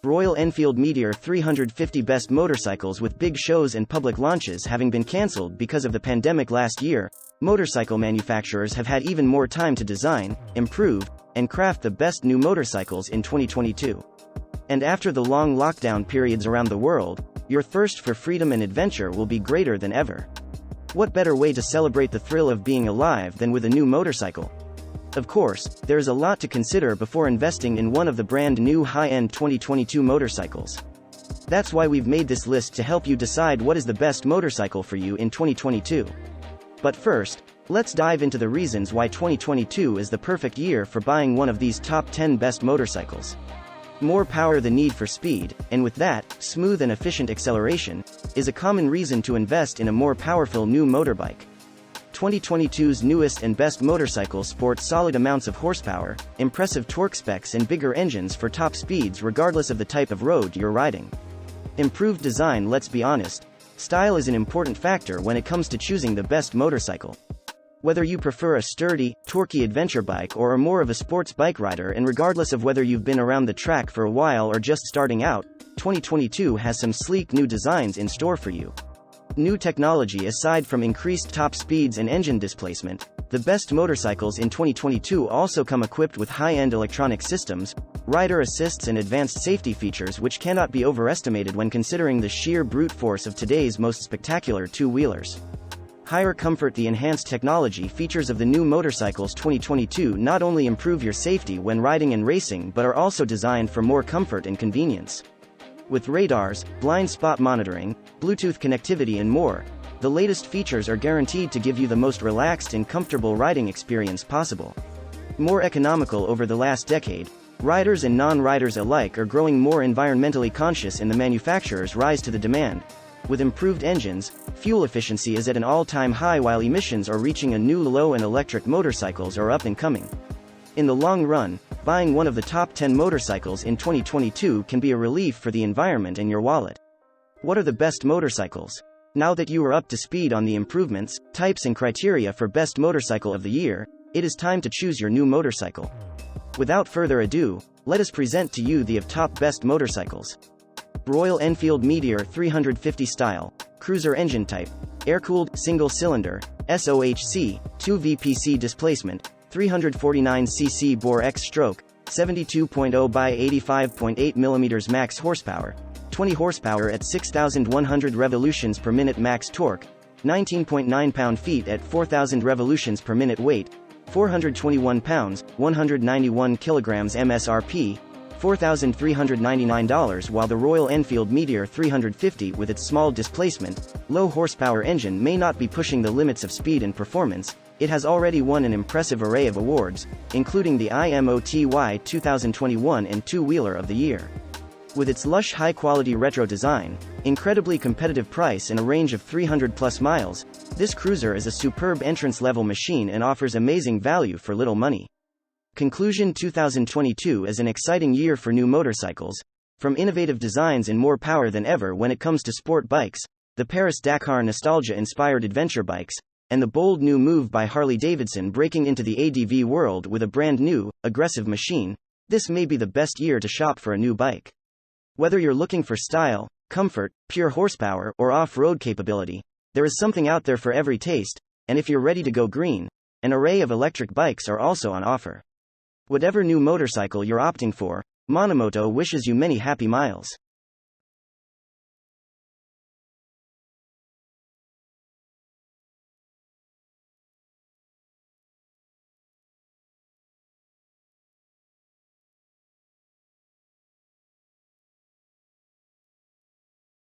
Royal Enfield Meteor 350 best motorcycles. With big shows and public launches having been cancelled because of the pandemic last year, motorcycle manufacturers have had even more time to design, improve, and craft the best new motorcycles in 2022. And after the long lockdown periods around the world, your thirst for freedom and adventure will be greater than ever. What better way to celebrate the thrill of being alive than with a new motorcycle? Of course, there is a lot to consider before investing in one of the brand new high-end 2022 motorcycles. That's why we've made this list to help you decide what is the best motorcycle for you in 2022. But first, let's dive into the reasons why 2022 is the perfect year for buying one of these top 10 best motorcycles. More power, the need for speed, and with that, smooth and efficient acceleration, is a common reason to invest in a more powerful new motorbike. 2022's newest and best motorcycles sport solid amounts of horsepower, impressive torque specs and bigger engines for top speeds regardless of the type of road you're riding. Improved design. Let's be honest, style is an important factor when it comes to choosing the best motorcycle. Whether you prefer a sturdy, torquey adventure bike or are more of a sports bike rider, and regardless of whether you've been around the track for a while or just starting out, 2022 has some sleek new designs in store for you. New technology. Aside from increased top speeds and engine displacement, the best motorcycles in 2022 also come equipped with high-end electronic systems, rider assists and advanced safety features which cannot be overestimated when considering the sheer brute force of today's most spectacular two-wheelers. Higher comfort. The enhanced technology features of the new motorcycles 2022 not only improve your safety when riding and racing but are also designed for more comfort and convenience. With radars, blind spot monitoring, Bluetooth connectivity and more, the latest features are guaranteed to give you the most relaxed and comfortable riding experience possible. More economical. Over the last decade, riders and non-riders alike are growing more environmentally conscious and the manufacturers rise to the demand. With improved engines, fuel efficiency is at an all-time high while emissions are reaching a new low and electric motorcycles are up and coming. In the long run, buying one of the top 10 motorcycles in 2022 can be a relief for the environment and your wallet. What are the best motorcycles? Now that you are up to speed on the improvements, types and criteria for best motorcycle of the year, it is time to choose your new motorcycle. Without further ado, let us present to you the top best motorcycles. Royal Enfield Meteor 350 style, cruiser engine type, air-cooled, single-cylinder, SOHC, 2 VPC displacement, 349cc bore X-stroke, 72.0 by 85.8 mm max horsepower, 20 horsepower at 6,100 revolutions per minute max torque, 19.9 pound-feet at 4,000 revolutions per minute weight, 421 pounds, 191 kilograms MSRP, $4,399. While the Royal Enfield Meteor 350 with its small displacement, low horsepower engine may not be pushing the limits of speed and performance, it has already won an impressive array of awards, including the IMOTY 2021 and Two-Wheeler of the Year. With its lush high-quality retro design, incredibly competitive price and a range of 300+ miles, this cruiser is a superb entrance-level machine and offers amazing value for little money. Conclusion: 2022 is an exciting year for new motorcycles. From innovative designs and more power than ever when it comes to sport bikes, the Paris-Dakar nostalgia-inspired adventure bikes, and the bold new move by Harley-Davidson breaking into the ADV world with a brand new, aggressive machine, this may be the best year to shop for a new bike. Whether you're looking for style, comfort, pure horsepower, or off-road capability, there is something out there for every taste, and if you're ready to go green, an array of electric bikes are also on offer. Whatever new motorcycle you're opting for, Monomoto wishes you many happy miles.